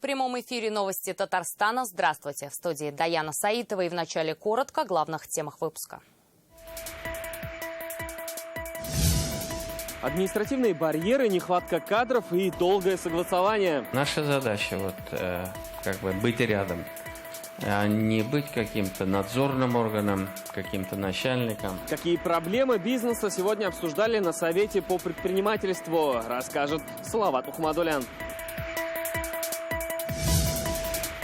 прямом эфире новости Татарстана. Здравствуйте. В студии Даяна Саитова и в начале коротко о главных темах выпуска. Административные барьеры, нехватка кадров и долгое согласование. Наша задача быть рядом, а не быть каким-то надзорным органом, каким-то начальником. Какие проблемы бизнеса сегодня обсуждали на Совете по предпринимательству, расскажет Салават Мухаммадулян.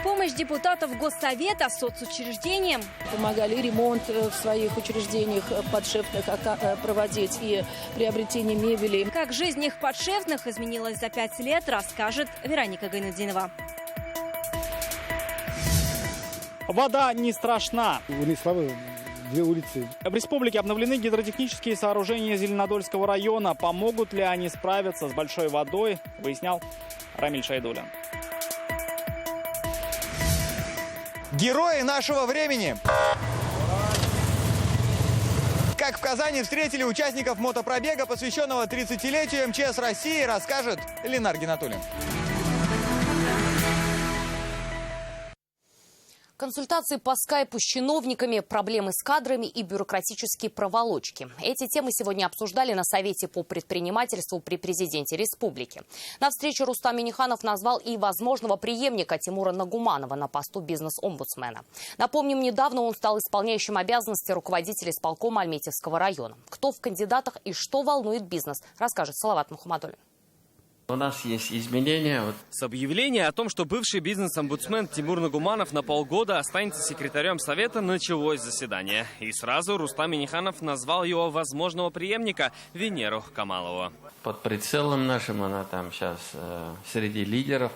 Помощь депутатов Госсовета соцучреждениям. Помогали ремонт в своих учреждениях подшефных проводить и приобретение мебели. Как жизнь их подшефных изменилась за 5 лет, расскажет Вероника Гайнутдинова. Вода не страшна. Вынесли две улицы. В республике обновлены гидротехнические сооружения Зеленодольского района. Помогут ли они справиться с большой водой, выяснял Рамиль Шайдулин. Герои нашего времени! Как в Казани встретили участников мотопробега, посвященного 30-летию МЧС России, расскажет Ленар Гинатуллин. Консультации по скайпу с чиновниками, проблемы с кадрами и бюрократические проволочки. Эти темы сегодня обсуждали на Совете по предпринимательству при президенте республики. На встрече Рустам Минниханов назвал и возможного преемника Тимура Нагуманова на посту бизнес-омбудсмена. Напомним, недавно он стал исполняющим обязанности руководителя исполкома Альметьевского района. Кто в кандидатах и что волнует бизнес, расскажет Салават Мухаммадулян. У нас есть изменения. С объявления о том, что бывший бизнес-омбудсмен Тимур Нагуманов на полгода останется секретарем Совета, началось заседание. И сразу Рустам Минниханов назвал его возможного преемника Венеру Камалову. Под прицелом нашим она там сейчас среди лидеров.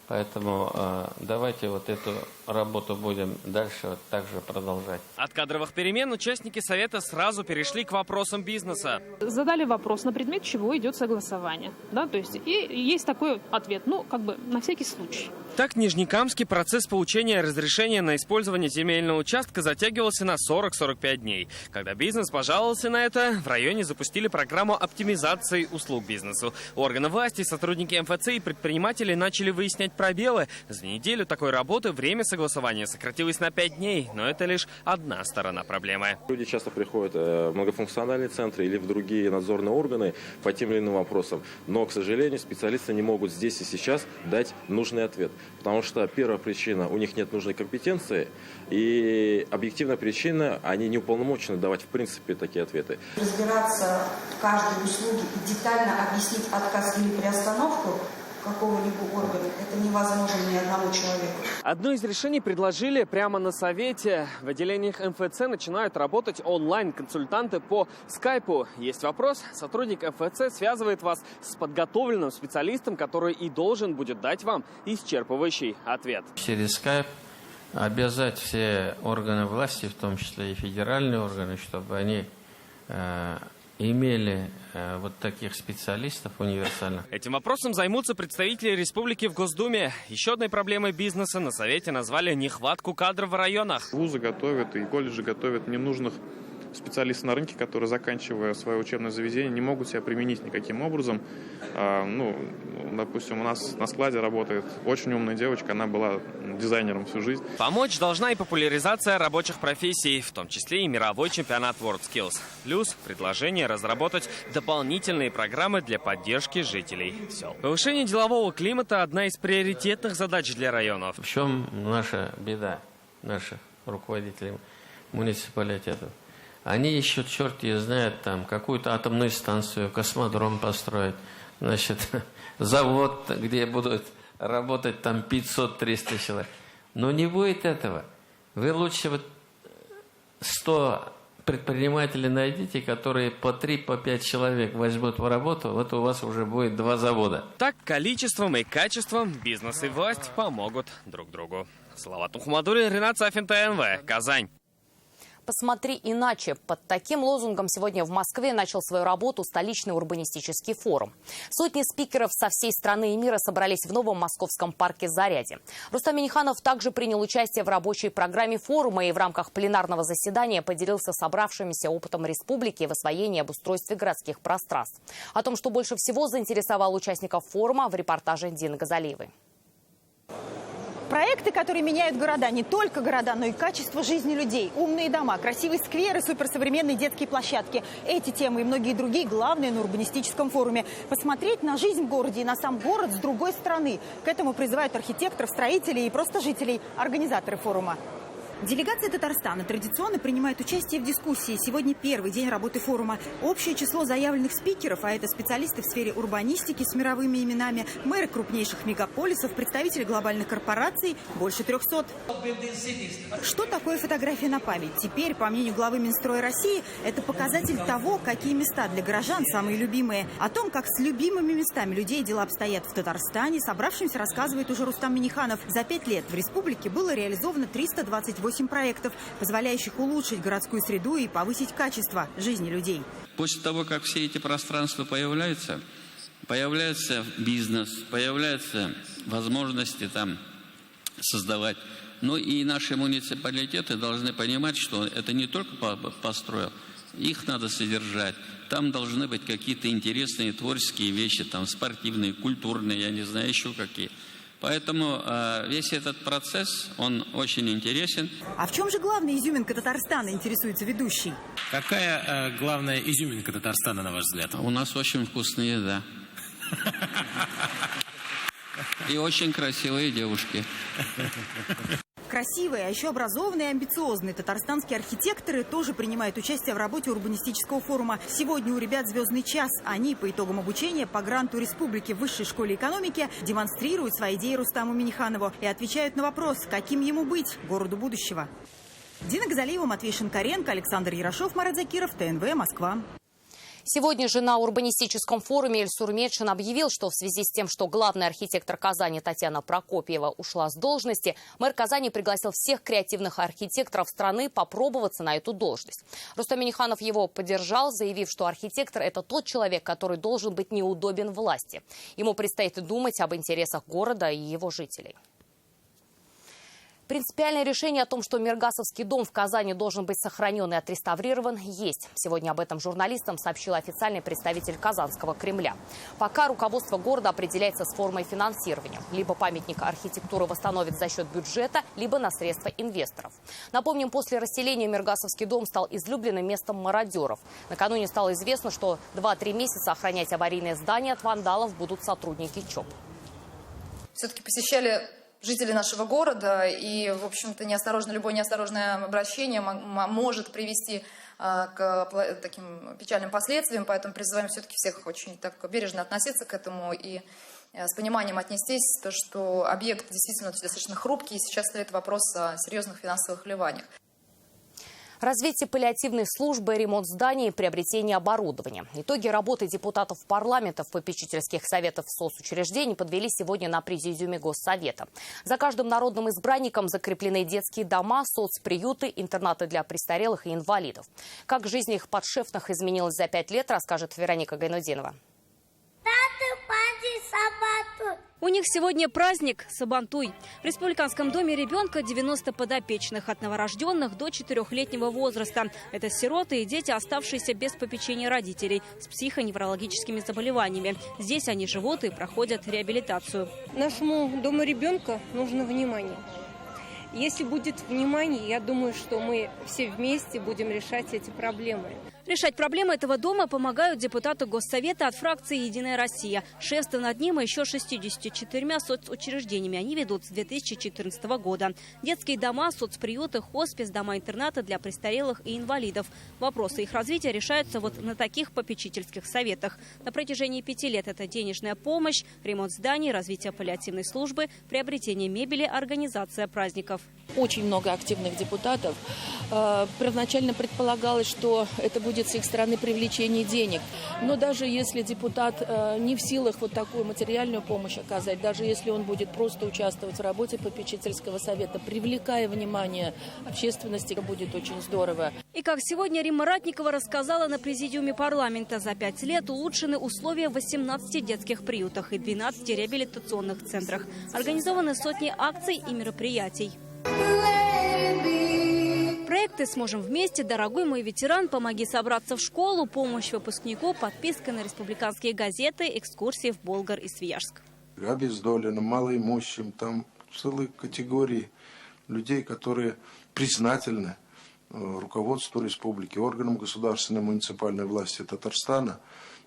Поэтому давайте эту работу будем дальше также продолжать. От кадровых перемен участники Совета сразу перешли к вопросам бизнеса. Задали вопрос, на предмет чего идет согласование. Да, то есть, и есть такой ответ, на всякий случай. Так, в Нижнекамске процесс получения разрешения на использование земельного участка затягивался на 40-45 дней. Когда бизнес пожаловался на это, в районе запустили программу оптимизации услуг бизнесу. Органы власти, сотрудники МФЦ и предприниматели начали выяснять пробелы. За неделю такой работы время согласования сократилось на 5 дней, но это лишь одна сторона проблемы. Люди часто приходят в многофункциональные центры или в другие надзорные органы по тем или иным вопросам, но, к сожалению, специалисты не могут здесь и сейчас дать нужный ответ. Потому что первая причина, у них нет нужной компетенции, и объективная причина, они не уполномочены давать в принципе такие ответы. Разбираться в каждой услуге и детально объяснить отказ или приостановку какого-либо органа, это невозможно ни одному человеку. Одно из решений предложили прямо на Совете. В отделениях МФЦ начинают работать онлайн-консультанты по скайпу. Есть вопрос, сотрудник МФЦ связывает вас с подготовленным специалистом, который и должен будет дать вам исчерпывающий ответ. Через скайп обязать все органы власти, в том числе и федеральные органы, чтобы они имели таких специалистов универсальных. Этим вопросом займутся представители республики в Госдуме. Еще одной проблемой бизнеса на Совете назвали нехватку кадров в районах. Вузы готовят и колледжи готовят ненужных специалистов на рынке, которые, заканчивая свое учебное заведение, не могут себя применить никаким образом. Допустим, у нас на складе работает очень умная девочка, она была дизайнером всю жизнь. Помочь должна и популяризация рабочих профессий, в том числе и мировой чемпионат WorldSkills. Плюс предложение разработать дополнительные программы для поддержки жителей сел. Повышение делового климата – одна из приоритетных задач для районов. В чем наша беда наших руководителей муниципалитетов? Они ищут, черт ее знает, там какую-то атомную станцию, космодром построить, завод, где будут работать там 500-300 человек. Но не будет этого. Вы лучше 100 предпринимателей найдите, которые по 3-5 человек возьмут в работу, у вас уже будет 2 завода. Так, количеством и качеством бизнес и власть помогут друг другу. Салават Мухаммадулян, Ренат Сафин, ТНВ, Казань. «Посмотри иначе». Под таким лозунгом сегодня в Москве начал свою работу столичный урбанистический форум. Сотни спикеров со всей страны и мира собрались в новом московском парке «Зарядье». Рустам Минниханов также принял участие в рабочей программе форума и в рамках пленарного заседания поделился собравшимися опытом республики в освоении и обустройстве городских пространств. О том, что больше всего заинтересовало участников форума, в репортаже Дины Газалиевой. Проекты, которые меняют города, не только города, но и качество жизни людей. Умные дома, красивые скверы, суперсовременные детские площадки. Эти темы и многие другие главные на урбанистическом форуме. Посмотреть на жизнь в городе и на сам город с другой стороны. К этому призывают архитекторов, строителей и просто жителей, организаторы форума. Делегация Татарстана традиционно принимает участие в дискуссии. Сегодня первый день работы форума. Общее число заявленных спикеров, а это специалисты в сфере урбанистики с мировыми именами, мэры крупнейших мегаполисов, представители глобальных корпораций, больше 300. Что такое фотография на память? Теперь, по мнению главы Минстроя России, это показатель того, какие места для горожан самые любимые. О том, как с любимыми местами людей дела обстоят в Татарстане, собравшимся рассказывает уже Рустам Минниханов. За 5 лет в республике было реализовано 328 проектов, позволяющих улучшить городскую среду и повысить качество жизни людей. После того, как все эти пространства появляются бизнес, появляются возможности там создавать. Но и наши муниципалитеты должны понимать, что это не только построил, их надо содержать. Там должны быть какие-то интересные творческие вещи, там спортивные, культурные, я не знаю, еще какие. Поэтому весь этот процесс, он очень интересен. А в чем же главная изюминка Татарстана, интересуется ведущий? Какая главная изюминка Татарстана, на ваш взгляд? У нас очень вкусная еда. И очень красивые девушки. Красивые, а еще образованные и амбициозные татарстанские архитекторы тоже принимают участие в работе урбанистического форума. Сегодня у ребят «Звездный час». Они по итогам обучения по гранту республики в Высшей школе экономики демонстрируют свои идеи Рустаму Минниханову и отвечают на вопрос, каким ему быть городу будущего. Дина Газалиева, Матвей Шинкаренко, Александр Ярошов, Марат Закиров, ТНВ, Москва. Сегодня же на урбанистическом форуме Эльсур Метшин объявил, что в связи с тем, что главный архитектор Казани Татьяна Прокопьева ушла с должности, мэр Казани пригласил всех креативных архитекторов страны попробоваться на эту должность. Рустам Минниханов его поддержал, заявив, что архитектор – это тот человек, который должен быть неудобен власти. Ему предстоит думать об интересах города и его жителей. Принципиальное решение о том, что Миргасовский дом в Казани должен быть сохранен и отреставрирован, есть. Сегодня об этом журналистам сообщил официальный представитель Казанского Кремля. Пока руководство города определяется с формой финансирования. Либо памятник архитектуры восстановит за счет бюджета, либо на средства инвесторов. Напомним, после расселения Миргасовский дом стал излюбленным местом мародеров. Накануне стало известно, что 2-3 месяца охранять аварийное здание от вандалов будут сотрудники ЧОП. Все-таки посещали жители нашего города, и, в общем-то, любое неосторожное обращение может привести к таким печальным последствиям, поэтому призываем все-таки всех очень так бережно относиться к этому и с пониманием отнестись, то, что объект действительно достаточно хрупкий, и сейчас стоит вопрос о серьезных финансовых вливаниях. Развитие паллиативной службы, ремонт зданий и приобретение оборудования. Итоги работы депутатов парламента, попечительских советов соцучреждений подвели сегодня на президиуме Госсовета. За каждым народным избранником закреплены детские дома, соцприюты, интернаты для престарелых и инвалидов. Как жизнь их подшефных изменилась за 5 лет, расскажет Вероника Гайнудинова. У них сегодня праздник Сабантуй. В Республиканском доме ребенка 90 подопечных от новорожденных до 4-летнего возраста. Это сироты и дети, оставшиеся без попечения родителей с психоневрологическими заболеваниями. Здесь они живут и проходят реабилитацию. Нашему дому ребенка нужно внимание. Если будет внимание, я думаю, что мы все вместе будем решать эти проблемы. Решать проблемы этого дома помогают депутаты Госсовета от фракции «Единая Россия». Шефство над ним и еще 64 соцучреждениями они ведут с 2014 года. Детские дома, соцприюты, хоспис, дома-интерната для престарелых и инвалидов. Вопросы их развития решаются вот на таких попечительских советах. На протяжении 5 лет это денежная помощь, ремонт зданий, развитие паллиативной службы, приобретение мебели, организация праздников. Очень много активных депутатов. Первоначально предполагалось, что это будет с их стороны привлечение денег. Но даже если депутат не в силах вот такую материальную помощь оказать, даже если он будет просто участвовать в работе попечительского совета, привлекая внимание общественности, будет очень здорово. И как сегодня Римма Ратникова рассказала на президиуме парламента, за 5 лет улучшены условия в 18 детских приютах и 12 реабилитационных центрах. Организованы сотни акций и мероприятий. Проекты «Сможем вместе», «Дорогой мой ветеран», «Помоги собраться в школу», помощь выпускнику, подписка на республиканские газеты, экскурсии в Болгар и Свияжск. Обездоленным, малоимущим, там целой категории людей, которые признательны руководству республики, органам государственной муниципальной власти Татарстана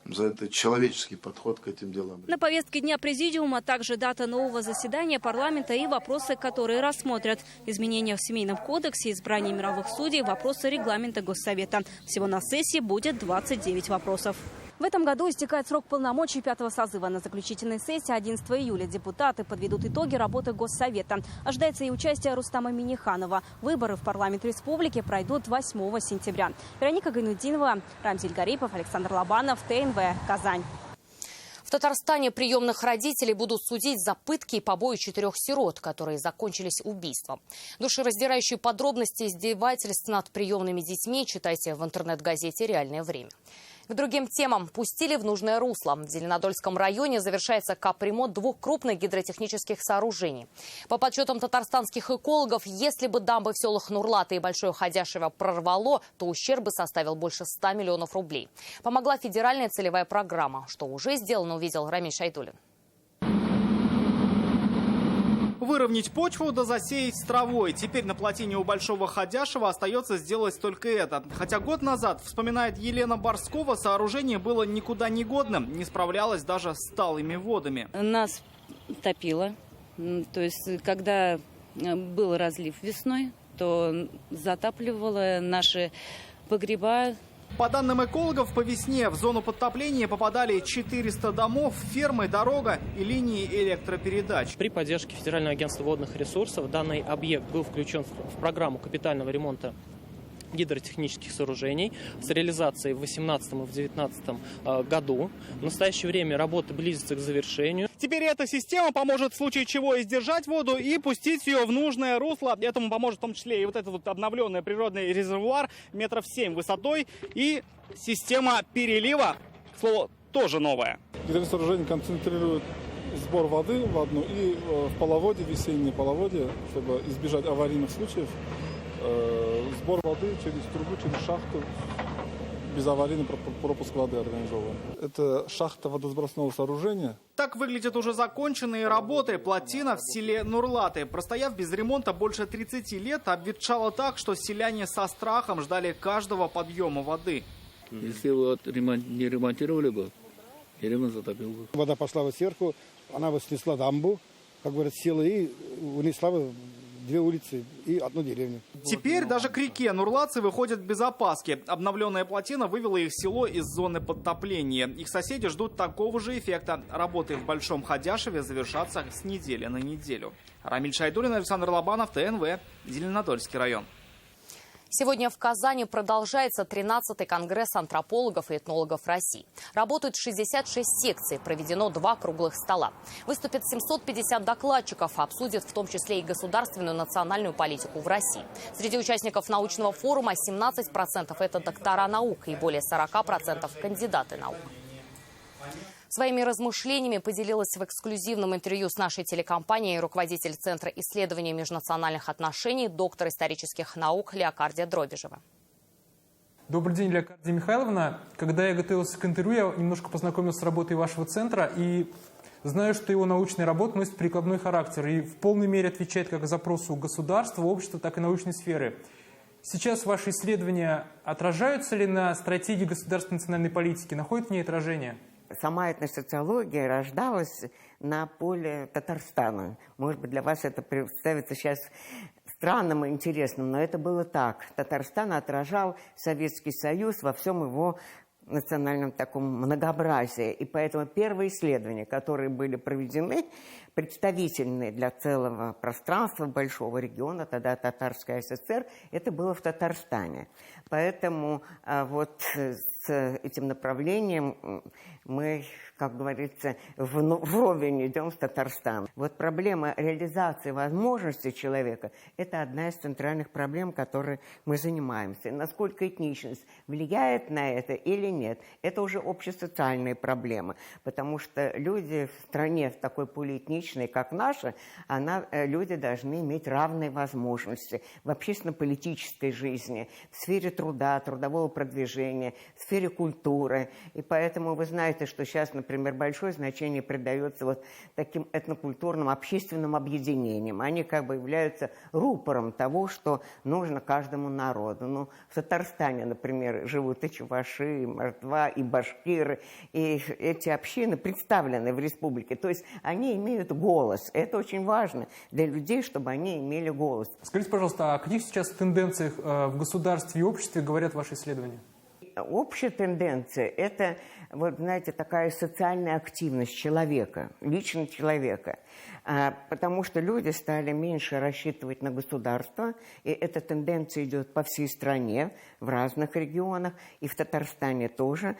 за этот человеческий подход к этим делам. На повестке дня президиума также дата нового заседания парламента и вопросы, которые рассмотрят. Изменения в Семейном кодексе, избрание мировых судей, вопросы регламента Госсовета. Всего на сессии будет 29 вопросов. В этом году истекает срок полномочий 5-го созыва. На заключительной сессии 11 июля депутаты подведут итоги работы Госсовета. Ожидается и участие Рустама Минниханова. Выборы в парламент республики пройдут 8 сентября. Вероника Гайнутдинова, Рамзиль Гарипов, Александр Лобанов, ТНВ, Казань. В Татарстане приемных родителей будут судить за пытки и побои 4 сирот, которые закончились убийством. Душераздирающие подробности издевательств над приемными детьми читайте в интернет-газете «Реальное время». К другим темам. Пустили в нужное русло. В Зеленодольском районе завершается капремонт 2 крупных гидротехнических сооружений. По подсчетам татарстанских экологов, если бы дамбы в селах Нурлата и Большое Ходяшево прорвало, то ущерб бы составил больше 100 миллионов рублей. Помогла федеральная целевая программа. Что уже сделано, увидел Рамиль Шайдуллин. Выровнять почву да засеять с травой. Теперь на плотине у Большого Ходяшева остается сделать только это. Хотя год назад, вспоминает Елена Борскова, сооружение было никуда не годным, не справлялось даже с талыми водами. Нас топило. То есть, когда был разлив весной, то затапливало наши погреба. По данным экологов, по весне в зону подтопления попадали 400 домов, фермы, дорога и линии электропередач. При поддержке Федерального агентства водных ресурсов данный объект был включен в программу капитального ремонта гидротехнических сооружений с реализацией в 2018 и в 2019 году. В настоящее время работы близятся к завершению. Теперь эта система поможет в случае чего издержать воду и пустить ее в нужное русло. Этому поможет в том числе и вот этот вот обновленный природный резервуар метров 7 высотой и система перелива, слово, тоже новое. Гидросооружение концентрирует сбор воды в одну и в половодье, весеннее половодье, чтобы избежать аварийных случаев. Сбор воды через трубу, через шахту, безаварийный пропуск воды организован. Это шахта водосбросного сооружения. Так выглядят уже законченные работы. Плотина в селе Нурлаты, простояв без ремонта больше 30 лет, обветшала так, что селяне со страхом ждали каждого подъема воды. Если вот не ремонтировали бы, ремонт затопил бы. Вода пошла вот сверху, она вот снесла дамбу, как говорят, села и унесла 2 улицы и 1 деревню. Теперь даже к реке Нурлатцы выходят без опаски. Обновленная плотина вывела их село из зоны подтопления. Их соседи ждут такого же эффекта. Работы в Большом Ходяшеве завершатся с недели на неделю. Рамиль Шайдуллин, Александр Лобанов, ТНВ, Зеленодольский район. Сегодня в Казани продолжается 13-й конгресс антропологов и этнологов России. Работают 66 секций, проведено 2 круглых стола. Выступят 750 докладчиков, обсудят в том числе и государственную национальную политику в России. Среди участников научного форума 17% это доктора наук и более 40% кандидаты наук. Своими размышлениями поделилась в эксклюзивном интервью с нашей телекомпанией руководитель Центра исследования межнациональных отношений, доктор исторических наук Леокардия Дробежева. Добрый день, Леокардия Михайловна. Когда я готовился к интервью, я немножко познакомился с работой вашего центра и знаю, что его научная работа носит прикладной характер и в полной мере отвечает как запросу государства, общества, так и научной сферы. Сейчас ваши исследования отражаются ли на стратегии государственной национальной политики? Находят в ней отражение? Сама этносоциология рождалась на поле Татарстана. Может быть, для вас это представится сейчас странным и интересным, но это было так. Татарстан отражал Советский Союз во всем его национальном таком многообразии. И поэтому первые исследования, которые были проведены, представительные для целого пространства большого региона, тогда Татарская ССР, это было в Татарстане. Поэтому вот с этим направлением мы, как говорится, вровень идем с Татарстаном. Вот проблема реализации возможностей человека – это одна из центральных проблем, которой мы занимаемся. Насколько этничность влияет на это или нет, это уже общесоциальные проблемы, потому что люди в стране в такой полиэтнической демократичная, как наша, люди должны иметь равные возможности в общественно-политической жизни, в сфере труда, трудового продвижения, в сфере культуры. И поэтому вы знаете, что сейчас, например, большое значение придается вот таким этнокультурным общественным объединениям. Они как бы являются рупором того, что нужно каждому народу. Ну, в Татарстане, например, живут и чуваши, и мордва, и башкиры, и эти общины представлены в республике. То есть они имеют голос. Это очень важно для людей, чтобы они имели голос. Скажите, пожалуйста, о каких сейчас тенденциях в государстве и обществе говорят ваши исследования? Общая тенденция – это, вот, знаете, такая социальная активность человека, лично человека. Потому что люди стали меньше рассчитывать на государство, и эта тенденция идет по всей стране, в разных регионах, и в Татарстане тоже.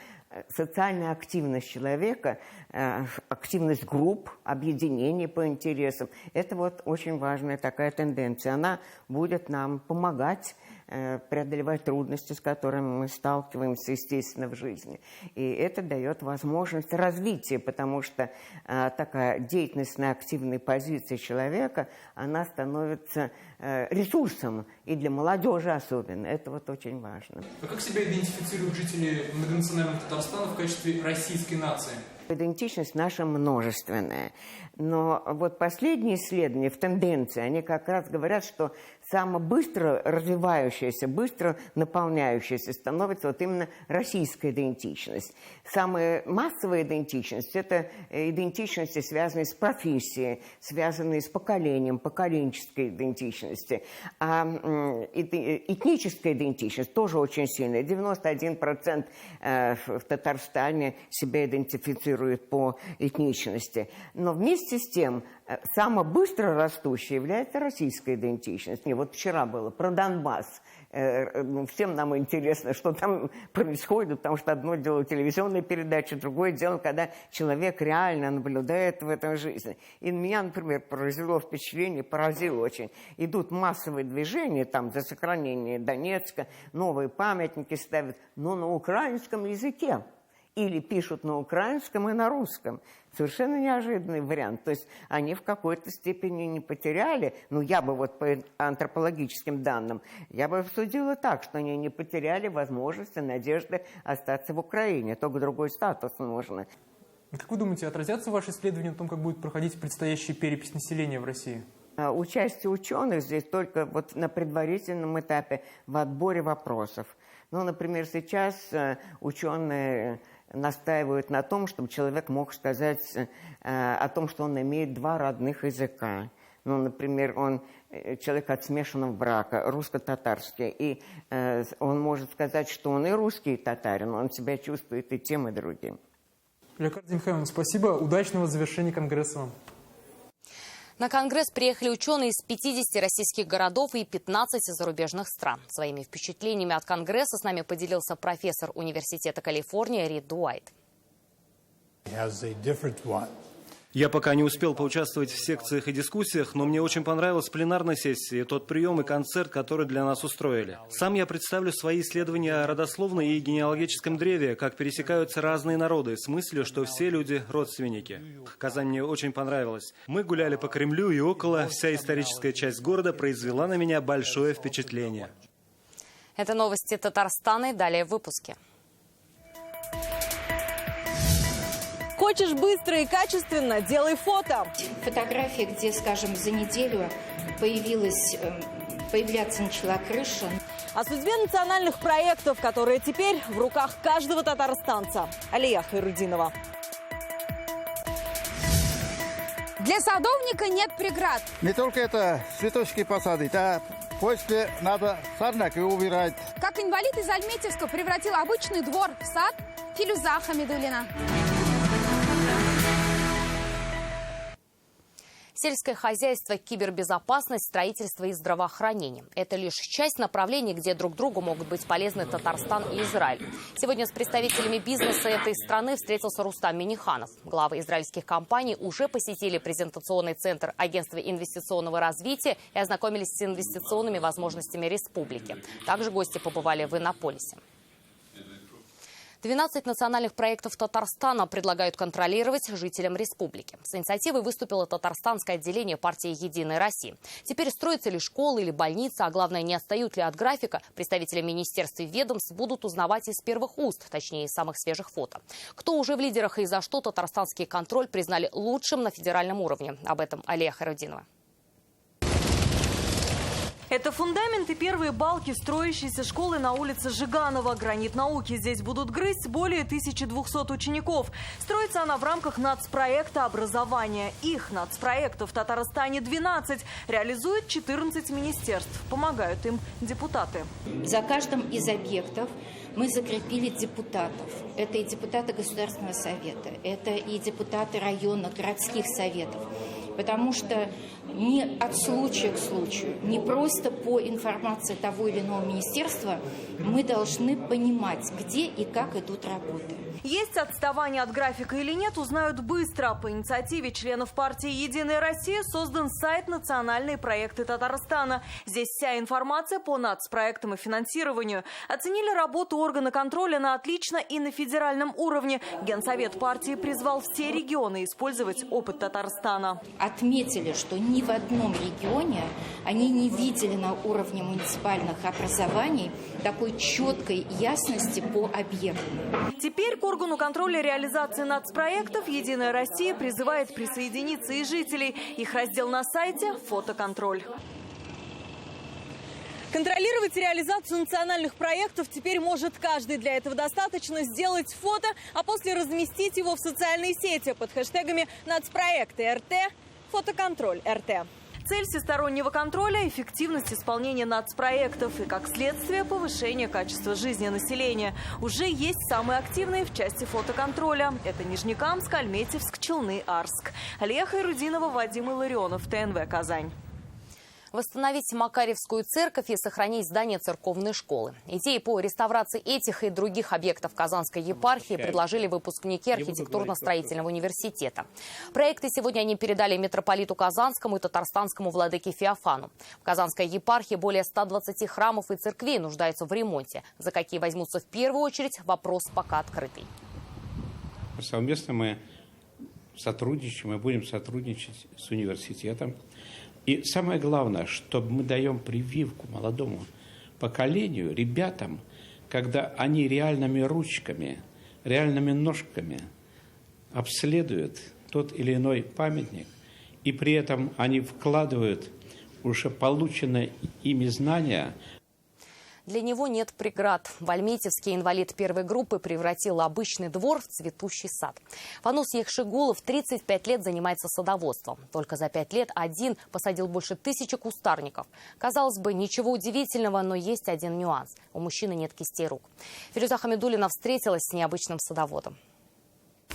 Социальная активность человека, активность групп, объединений по интересам – это вот очень важная такая тенденция. Она будет нам помогать преодолевать трудности, с которыми мы сталкиваемся, естественно, в жизни. И это дает возможность развития, потому что такая деятельностная, активная позиция человека, она становится ресурсом, и для молодежи особенно. Это вот очень важно. А как себя идентифицируют жители многонационального Татарстана в качестве российской нации? Идентичность наша множественная. Но вот последние исследования в тенденции, они как раз говорят, что самая быстро развивающаяся, быстро наполняющаяся становится вот именно российская идентичность. Самая массовая идентичность – это идентичности, связанные с профессией, связанные с поколением, поколенческой идентичности. А этническая идентичность тоже очень сильная. 91% в Татарстане себя идентифицирует по этничности. Но вместе с тем, самая быстро растущая является российская идентичность. И вот вчера было про Донбасс. Всем нам интересно, что там происходит, потому что одно дело телевизионные передачи, другое дело, когда человек реально наблюдает в этом жизни. И меня, например, поразило очень. Идут массовые движения там за сохранение Донецка, новые памятники ставят, но на украинском языке. Или пишут на украинском и на русском. Совершенно неожиданный вариант. То есть они в какой-то степени не потеряли, я бы вот по антропологическим данным, я бы судила так, что они не потеряли возможности, надежды остаться в Украине. Только другой статус нужно. Как вы думаете, отразятся ваши исследования о том, как будет проходить предстоящая перепись населения в России? Участие ученых здесь только вот на предварительном этапе в отборе вопросов. Например, сейчас ученые настаивают на том, чтобы человек мог сказать о том, что он имеет два родных языка. Например, он человек от смешанного брака, русско-татарский, и он может сказать, что он и русский, и татарин, он себя чувствует и тем, и другим. Леокардия Михайловна, спасибо. Удачного завершения Конгресса вам. На Конгресс приехали ученые из 50 российских городов и 15 зарубежных стран. Своими впечатлениями от Конгресса с нами поделился профессор Университета Калифорния Рид Дуайт. Я пока не успел поучаствовать в секциях и дискуссиях, но мне очень понравилась пленарная сессия, тот прием и концерт, который для нас устроили. Сам я представлю свои исследования о родословной и генеалогическом древе, как пересекаются разные народы, с мыслью, что все люди родственники. Казань мне очень понравилась. Мы гуляли по Кремлю и около, вся историческая часть города произвела на меня большое впечатление. Это новости Татарстана и далее в выпуске. Хочешь быстро и качественно – делай фото. Фотография, где, скажем, за неделю появляться начала крыша. О судьбе национальных проектов, которые теперь в руках каждого татарстанца. Алия Хайрудинова. Для садовника нет преград. Не только это цветочки посадить, а после надо сорняки убирать. Как инвалид из Альметьевска превратил обычный двор в сад, Филюза Хамидуллина. Сельское хозяйство, кибербезопасность, строительство и здравоохранение. Это лишь часть направлений, где друг другу могут быть полезны Татарстан и Израиль. Сегодня с представителями бизнеса этой страны встретился Рустам Минниханов. Главы израильских компаний уже посетили презентационный центр Агентства инвестиционного развития и ознакомились с инвестиционными возможностями республики. Также гости побывали в Иннополисе. 12 национальных проектов Татарстана предлагают контролировать жителям республики. С инициативой выступило татарстанское отделение партии «Единая Россия». Теперь строятся ли школы или больницы, а главное, не отстают ли от графика, представители министерств и ведомств будут узнавать из первых уст, точнее, из самых свежих фото. Кто уже в лидерах и за что татарстанский контроль признали лучшим на федеральном уровне. Об этом Алия Хайрудинова. Это фундамент и первые балки строящейся школы на улице Жиганова. Гранит науки здесь будут грызть более 1200 учеников. Строится она в рамках нацпроекта образования. Их нацпроектов в Татарстане 12. Реализует 14 министерств. Помогают им депутаты. За каждым из объектов мы закрепили депутатов. Это и депутаты Государственного совета, это и депутаты районных, городских советов. Потому что не от случая к случаю, не просто по информации того или иного министерства мы должны понимать, где и как идут работы. Есть отставание от графика или нет, узнают быстро. По инициативе членов партии «Единая Россия» создан сайт «Национальные проекты Татарстана». Здесь вся информация по нацпроектам и финансированию. Оценили работу органа контроля на отлично и на федеральном уровне. Генсовет партии призвал все регионы использовать опыт Татарстана. Отметили, что ни в одном регионе они не видели на уровне муниципальных образований такой четкой ясности по объектам. Теперь к органу контроля реализации нацпроектов «Единая Россия» призывает присоединиться и жителей. Их раздел на сайте «Фотоконтроль». Контролировать реализацию национальных проектов теперь может каждый. Для этого достаточно сделать фото, а после разместить его в социальные сети под хэштегами «Нацпроекты РТ», «Фотоконтроль РТ». Цель всестороннего контроля – эффективность исполнения нацпроектов и, как следствие, повышение качества жизни населения. Уже есть самые активные в части фотоконтроля. Это Нижнекамск, Альметьевск, Челны, Арск. Алия Хайрудинова, Вадим Илларионов, ТНВ, Казань. Восстановить Макарьевскую церковь и сохранить здание церковной школы. Идеи по реставрации этих и других объектов Казанской епархии предложили выпускники архитектурно-строительного университета. Проекты сегодня они передали митрополиту Казанскому и татарстанскому владыке Феофану. В Казанской епархии более 120 храмов и церквей нуждаются в ремонте. За какие возьмутся в первую очередь, вопрос пока открытый. Совместно мы сотрудничаем и будем сотрудничать с университетом. И самое главное, что мы даем прививку молодому поколению, ребятам, когда они реальными ручками, реальными ножками обследуют тот или иной памятник, и при этом они вкладывают уже полученные ими знания. Для него нет преград. В Альметьевске инвалид первой группы превратил обычный двор в цветущий сад. Фанус Ехшигулов 35 лет занимается садоводством. Только за 5 лет один посадил больше 1000 кустарников. Казалось бы, ничего удивительного, но есть один нюанс. У мужчины нет кистей рук. Фирюза Хамидуллина встретилась с необычным садоводом.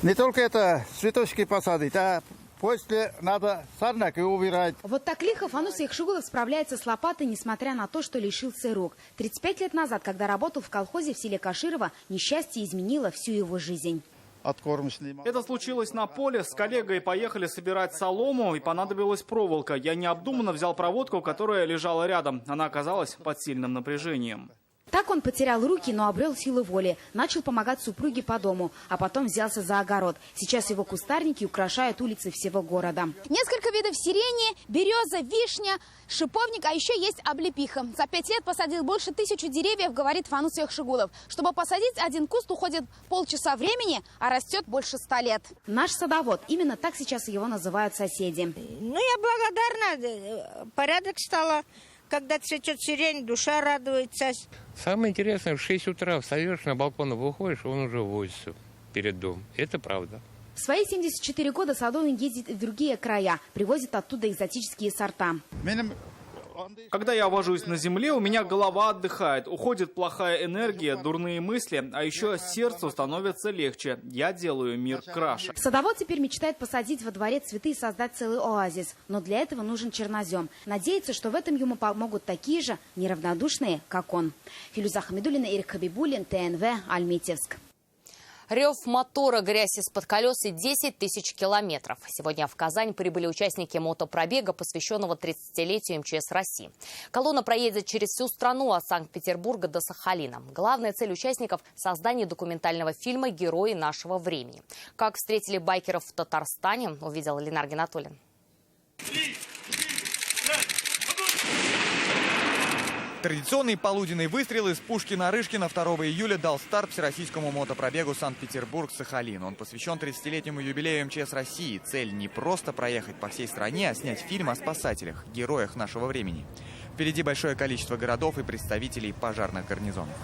Не только это цветочки посадить, а после надо сорняк и убирать. Вот так лихо Фанус Ехшигулов справляется с лопатой, несмотря на то, что лишился рук. 35 лет назад, когда работал в колхозе в селе Каширово, несчастье изменило всю его жизнь. Это случилось на поле. С коллегой поехали собирать солому, и понадобилась проволока. Я необдуманно взял проводку, которая лежала рядом. Она оказалась под сильным напряжением. Так он потерял руки, но обрел силы воли. Начал помогать супруге по дому, а потом взялся за огород. Сейчас его кустарники украшают улицы всего города. Несколько видов сирени, береза, вишня, шиповник, а еще есть облепиха. За 5 лет посадил больше 1000 деревьев, говорит Фанус Ехшигулов. Чтобы посадить один куст, уходит полчаса времени, а растет больше 100 лет. Наш садовод, именно так сейчас его называют соседи. Я благодарна, порядок стало. Когда цветет сирень, душа радуется. Самое интересное, в 6 утра встаешь, на балкон выходишь, он уже возится перед домом. Это правда. В свои 74 года садовник ездит в другие края, привозит оттуда экзотические сорта. Когда я вожусь на земле, у меня голова отдыхает, уходит плохая энергия, дурные мысли, а еще сердцу становится легче. Я делаю мир краше. Садовод теперь мечтает посадить во дворе цветы и создать целый оазис. Но для этого нужен чернозем. Надеется, что в этом ему помогут такие же неравнодушные, как он. Фирюза Хамидуллина, Ирик Хабибуллин, ТНВ, Альметьевск. Рев мотора, грязь из-под колес и 10 тысяч километров. Сегодня в Казань прибыли участники мотопробега, посвященного 30-летию МЧС России. Колонна проедет через всю страну от Санкт-Петербурга до Сахалина. Главная цель участников – создание документального фильма «Герои нашего времени». Как встретили байкеров в Татарстане, увидел Ленар Гинатуллин. Традиционный полуденный выстрел из пушки Нарышкина 2 июля дал старт всероссийскому мотопробегу Санкт-Петербург-Сахалин. Он посвящен 30-летнему юбилею МЧС России. Цель не просто проехать по всей стране, а снять фильм о спасателях, героях нашего времени. Впереди большое количество городов и представителей пожарных гарнизонов.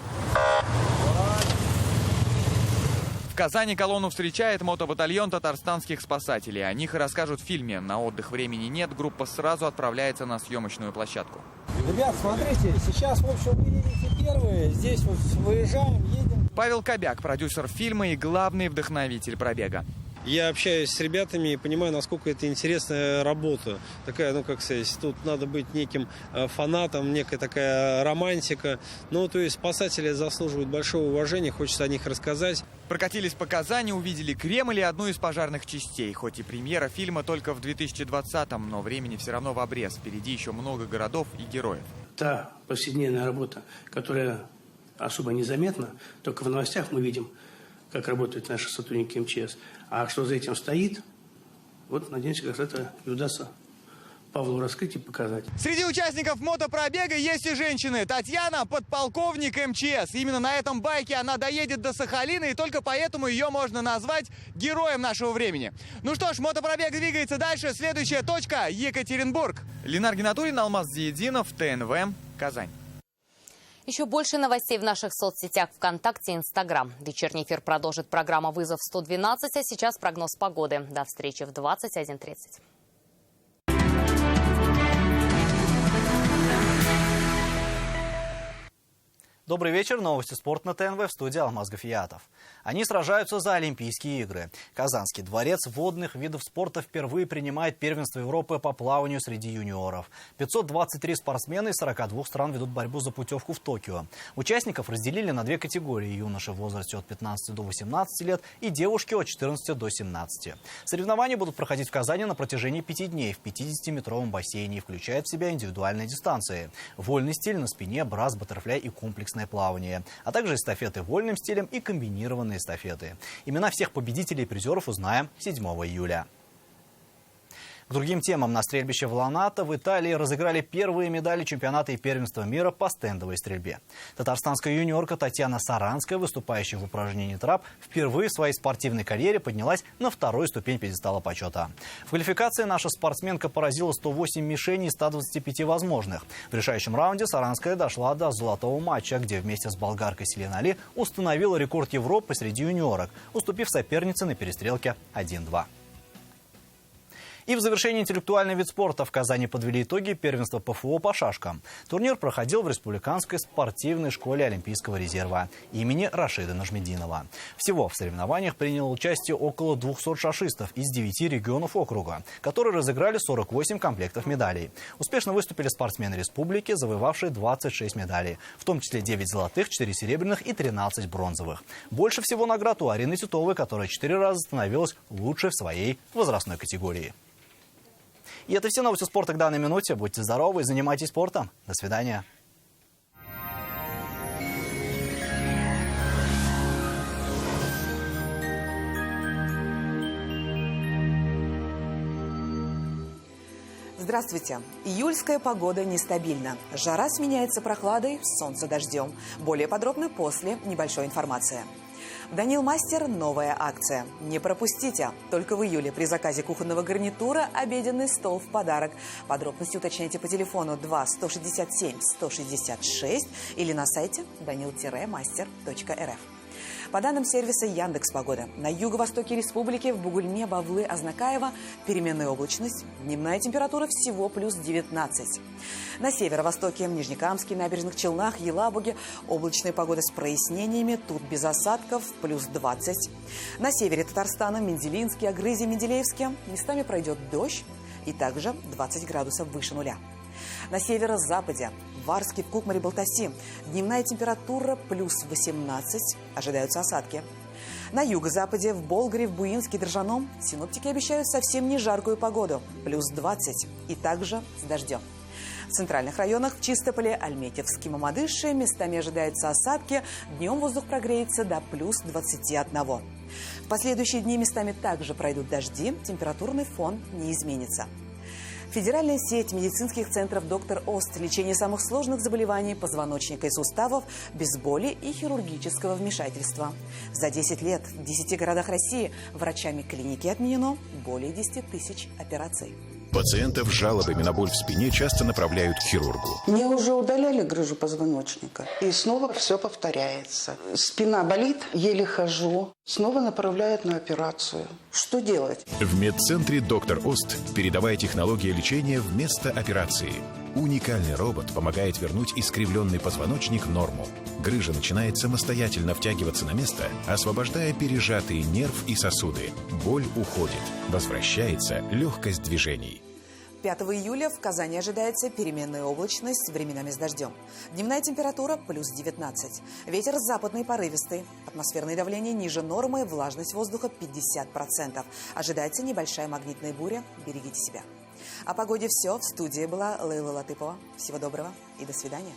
В Казани колонну встречает мотобатальон татарстанских спасателей. О них и расскажут в фильме. На отдых времени нет, группа сразу отправляется на съемочную площадку. Ребят, смотрите, сейчас, в общем, вы едете первые, здесь вот выезжаем, едем. Павел Кобяк, продюсер фильма и главный вдохновитель пробега. Я общаюсь с ребятами и понимаю, насколько это интересная работа. Такая, ну, как сказать, тут надо быть неким фанатом, некая такая романтика. Ну, то есть спасатели заслуживают большого уважения, хочется о них рассказать. Прокатились по Казани, увидели Кремль и одну из пожарных частей. Хоть и премьера фильма только в 2020-м, но времени все равно в обрез. Впереди еще много городов и героев. Та повседневная работа, которая особо незаметна, только в новостях мы видим, как работают наши сотрудники МЧС. А что за этим стоит, вот, надеемся, как это и удастся Павлу раскрыть и показать. Среди участников мотопробега есть и женщины. Татьяна – подполковник МЧС. Именно на этом байке она доедет до Сахалина, и только поэтому ее можно назвать героем нашего времени. Ну что ж, мотопробег двигается дальше. Следующая точка – Екатеринбург. Ленар Гинатуллин, Алмаз Зиединов, ТНВ, Казань. Еще больше новостей в наших соцсетях ВКонтакте и Инстаграм. Вечерний эфир продолжит программа «Вызов 112», а сейчас прогноз погоды. До встречи в 21:30. Добрый вечер. Новости спорта на ТНВ, в студии Алмаз Гафиятов. Они сражаются за Олимпийские игры. Казанский дворец водных видов спорта впервые принимает первенство Европы по плаванию среди юниоров. 523 спортсмена из 42 стран ведут борьбу за путевку в Токио. Участников разделили на две категории: юноши в возрасте от 15 до 18 лет и девушки от 14 до 17. Соревнования будут проходить в Казани на протяжении 5 дней в 50-метровом бассейне и включают в себя индивидуальные дистанции: вольный стиль на спине, брас, баттерфляй и комплексное плавание, а также эстафеты вольным стилем и комбинированные эстафеты. Имена всех победителей и призеров узнаем 7 июля. К другим темам. На стрельбище в Ланато в Италии разыграли первые медали чемпионата и первенства мира по стендовой стрельбе. Татарстанская юниорка Татьяна Саранская, выступающая в упражнении трап, впервые в своей спортивной карьере поднялась на вторую ступень пьедестала почета. В квалификации наша спортсменка поразила 108 мишеней из 125 возможных. В решающем раунде Саранская дошла до золотого матча, где вместе с болгаркой Селеной Али установила рекорд Европы среди юниорок, уступив сопернице на перестрелке 1-2. И в завершении интеллектуальный вид спорта. В Казани подвели итоги первенства ПФО по шашкам. Турнир проходил в Республиканской спортивной школе Олимпийского резерва имени Рашида Нажмединова. Всего в соревнованиях приняло участие около 200 шашистов из 9 регионов округа, которые разыграли 48 комплектов медалей. Успешно выступили спортсмены республики, завоевавшие 26 медалей, в том числе 9 золотых, 4 серебряных и 13 бронзовых. Больше всего наград у Арины Титовой, которая 4 раза становилась лучшей в своей возрастной категории. И это все новости спорта к данной минуте. Будьте здоровы и занимайтесь спортом. До свидания. Здравствуйте. Июльская погода нестабильна. Жара сменяется прохладой, солнце дождем. Более подробно после небольшой информации. В Данил Мастер новая акция. Не пропустите. Только в июле при заказе кухонного гарнитура обеденный стол в подарок. Подробности уточняйте по телефону 2 167 166 или на сайте danil-master.rf. По данным сервиса Яндекс.Погода, на юго-востоке республики в Бугульме, Бавлы, Азнакаево переменная облачность, дневная температура всего плюс 19. На северо-востоке, Нижнекамске, Набережных Челнах, Елабуге облачная погода с прояснениями, тут без осадков, плюс 20. На севере Татарстана, Менделинске, Агрызе, Менделеевске местами пройдет дождь и также 20 градусов выше нуля. На северо-западе, Варске, в Кукмаре, Балтаси дневная температура плюс 18, ожидаются осадки. На юго-западе, в Болгаре, в Буинске, Дрожжаном синоптики обещают совсем не жаркую погоду – плюс 20, и также с дождем. В центральных районах в Чистополе, Альметьевске, Мамадыше местами ожидаются осадки. Днем воздух прогреется до плюс 21. В последующие дни местами также пройдут дожди, температурный фон не изменится. Федеральная сеть медицинских центров «Доктор Ост» – лечение самых сложных заболеваний позвоночника и суставов без боли и хирургического вмешательства. За 10 лет в 10 городах России врачами клиники отменено более 10 тысяч операций. Пациентов с жалобами на боль в спине часто направляют к хирургу. Мне уже удаляли грыжу позвоночника, и снова все повторяется. Спина болит, еле хожу, снова направляют на операцию. Что делать? В медцентре «Доктор Ост» передовая технология лечения вместо операции. Уникальный робот помогает вернуть искривленный позвоночник в норму. Грыжа начинает самостоятельно втягиваться на место, освобождая пережатые нерв и сосуды. Боль уходит. Возвращается легкость движений. 5 июля в Казани ожидается переменная облачность, временами с дождем. Дневная температура плюс 19. Ветер западный порывистый. Атмосферное давление ниже нормы, влажность воздуха 50%. Ожидается небольшая магнитная буря. Берегите себя. О погоде все. В студии была Лейла Латыпова. Всего доброго и до свидания.